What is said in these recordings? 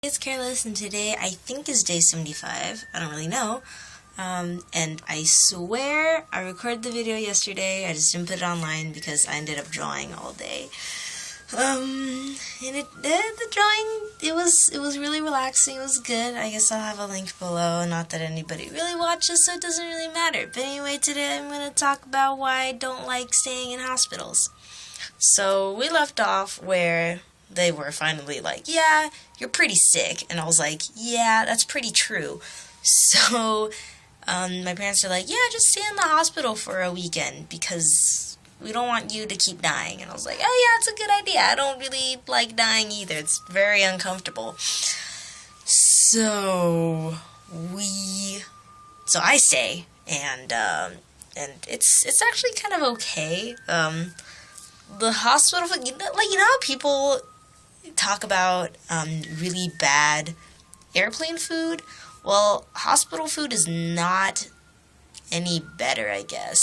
It's Careless, and today I think is day 75. I don't really know. And I swear I recorded the video yesterday. I just didn't put it online because I ended up drawing all day. And the drawing, it was really relaxing. It was good. I guess I'll have a link below. Not that anybody really watches, so it doesn't really matter. But anyway, today I'm going to talk about why I don't like staying in hospitals. So we left off where they were finally like, yeah, you're pretty sick. And I was like, yeah, that's pretty true. So my parents are like, yeah, just stay in the hospital for a weekend because we don't want you to keep dying. And I was like, oh yeah, it's a good idea. I don't really like dying either. It's very uncomfortable. So I stay, and it's actually kind of okay. The hospital, you know how people talk about really bad airplane food? Well, hospital food is not any better, I guess.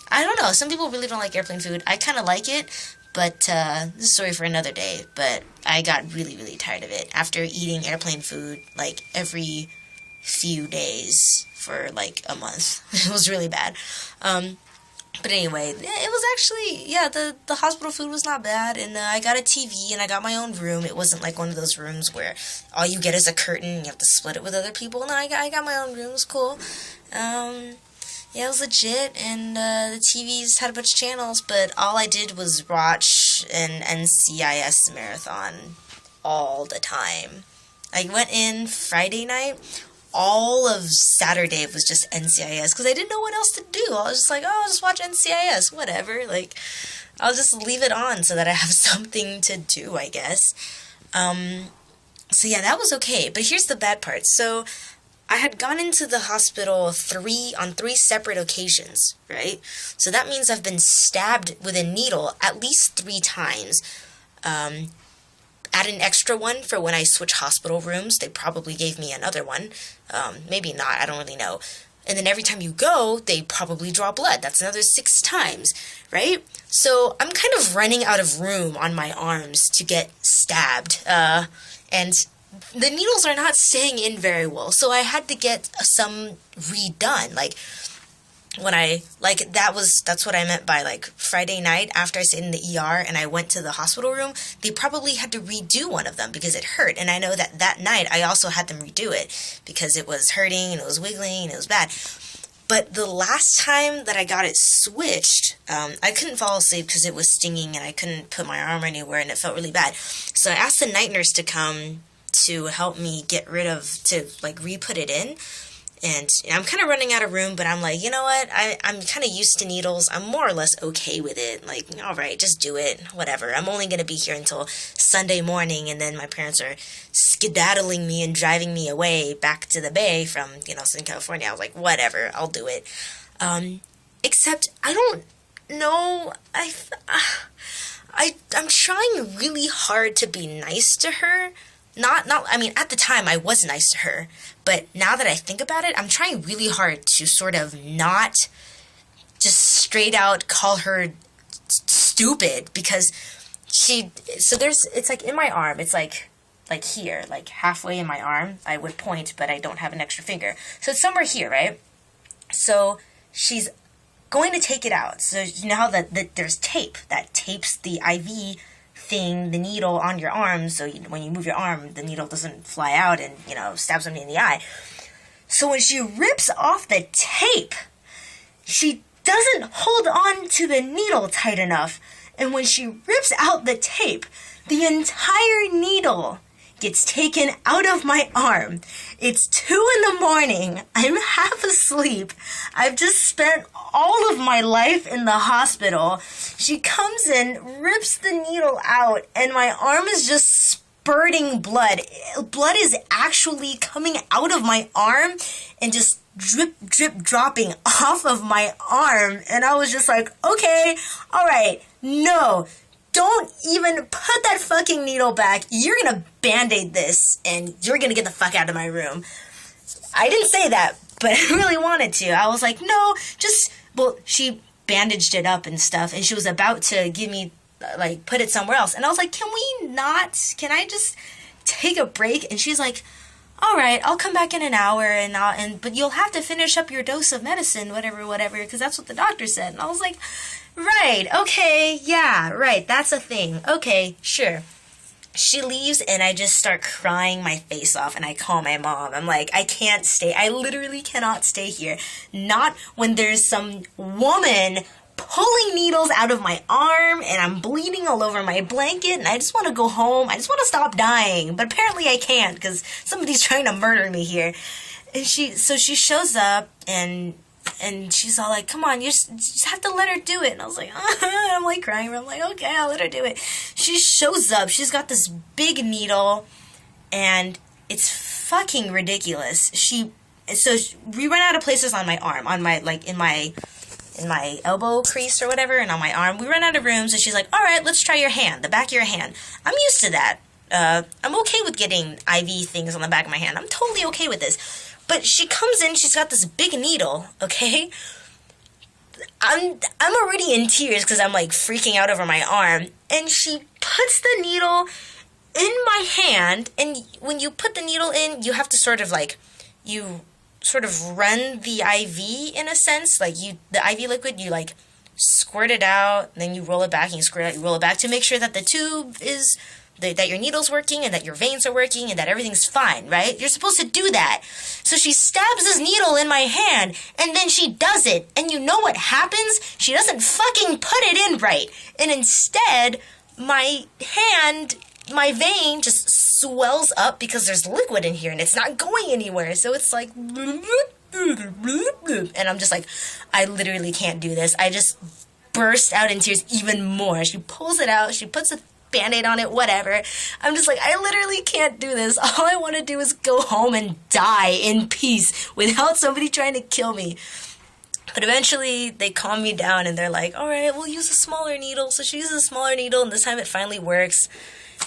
I don't know. Some people really don't like airplane food. I kind of like it, but this is a story for another day. But I got really, really tired of it after eating airplane food like every few days for like a month. It was really bad. But anyway, it was actually, yeah, the hospital food was not bad, and I got a TV, and I got my own room. It wasn't like one of those rooms where all you get is a curtain, and you have to split it with other people. No, I got my own room. It was cool. Yeah, it was legit, and the TVs had a bunch of channels, but all I did was watch an NCIS marathon all the time. I went in Friday night. All of Saturday was just NCIS because I didn't know what else to do. I was just like, oh, I'll just watch NCIS, whatever. Like, I'll just leave it on so that I have something to do, I guess. So yeah, that was okay. But here's the bad part. So I had gone into the hospital on three separate occasions, right? So that means I've been stabbed with a needle at least 3 times. Add an extra one for when I switch hospital rooms. They probably gave me another one. Maybe not. I don't really know. And then every time you go, they probably draw blood. That's another 6 times, right? So I'm kind of running out of room on my arms to get stabbed. And the needles are not staying in very well. So I had to get some redone. That's what I meant by like Friday night after I stayed in the ER and I went to the hospital room. They probably had to redo one of them because it hurt. And I know that night I also had them redo it because it was hurting and it was wiggling and it was bad. But the last time that I got it switched, I couldn't fall asleep because it was stinging and I couldn't put my arm anywhere and it felt really bad. So I asked the night nurse to come to help me re-put it in. And I'm kind of running out of room, but I'm like, you know what? I'm kind of used to needles. I'm more or less okay with it. Like, all right, just do it. Whatever. I'm only going to be here until Sunday morning, and then my parents are skedaddling me and driving me away back to the Bay from, Southern California. I was like, whatever, I'll do it. Except I don't know. I'm trying really hard to be nice to her. I mean, at the time I was nice to her, but now that I think about it, I'm trying really hard to sort of not just straight out call her stupid because it's like in my arm, it's like here, like halfway in my arm, I would point, but I don't have an extra finger. So it's somewhere here, right? So she's going to take it out. So you know how there's tape that tapes the IV thing, the needle on your arm, so when you move your arm, the needle doesn't fly out and, stab somebody in the eye. So when she rips off the tape, she doesn't hold on to the needle tight enough. And when she rips out the tape, the entire needle gets taken out of my arm. It's 2 a.m. I'm half asleep. I've just spent all of my life in the hospital. She comes in, rips the needle out, and my arm is just spurting blood. Blood is actually coming out of my arm and just drip, drip, dropping off of my arm. And I was just like, okay, all right, no. Don't even put that fucking needle back. You're gonna Band-Aid this, and you're gonna get the fuck out of my room. I didn't say that, but I really wanted to. I was like, no, she bandaged it up and stuff, and she was about to give me, put it somewhere else. And I was like, can I just take a break, and she's like, all right, I'll come back in an hour, but you'll have to finish up your dose of medicine, whatever, because that's what the doctor said. And I was like, right, okay, yeah, right, that's a thing. Okay, sure. She leaves, and I just start crying my face off, and I call my mom. I'm like, I can't stay. I literally cannot stay here. Not when there's some woman pulling needles out of my arm, and I'm bleeding all over my blanket, and I just want to go home. I just want to stop dying, but apparently I can't, because somebody's trying to murder me here. And she shows up, and she's all like, come on, you just have to let her do it. And I was like, I'm like crying. I'm like, okay, I'll let her do it. She shows up. She's got this big needle, and it's fucking ridiculous. We ran out of places on my arm, on my, like, in my elbow crease or whatever, and on my arm. We ran out of rooms, and she's like, all right, let's try your hand, the back of your hand. I'm used to that. I'm okay with getting IV things on the back of my hand. I'm totally okay with this. But she comes in, she's got this big needle, okay? I'm already in tears because I'm, like, freaking out over my arm. And she puts the needle in my hand, and when you put the needle in, you have to sort of, like, you sort of run the IV in a sense. Like, the IV liquid, you, like, squirt it out, and then you roll it back, and you squirt it out, you roll it back to make sure that the tube is... that your needle's working, and that your veins are working, and that everything's fine, right? You're supposed to do that. So she stabs this needle in my hand, and then she does it. And you know what happens? She doesn't fucking put it in right. And instead, my hand, my vein just swells up because there's liquid in here, and it's not going anywhere. So it's like... and I'm just like, I literally can't do this. I just burst out in tears even more. She pulls it out, she puts a Band-Aid on it, whatever. I'm just like, I literally can't do this. All I want to do is go home and die in peace without somebody trying to kill me. But eventually, they calm me down, and they're like, all right, we'll use a smaller needle. So she uses a smaller needle, and this time it finally works.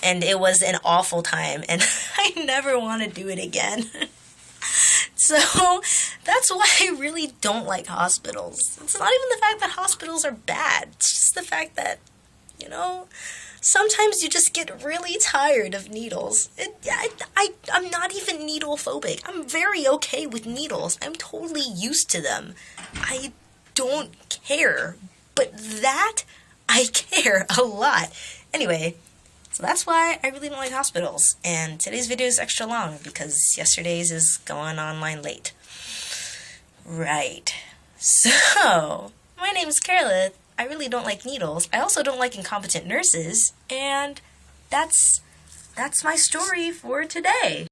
And it was an awful time, and I never want to do it again. So that's why I really don't like hospitals. It's not even the fact that hospitals are bad. It's just the fact that, you know... sometimes you just get really tired of needles. I'm not even needle phobic. I'm very okay with needles. I'm totally used to them. I don't care. But that, I care a lot. Anyway, so that's why I really don't like hospitals. And today's video is extra long because yesterday's is going online late. Right. So, my name is Carla. I really don't like needles. I also don't like incompetent nurses, and that's my story for today.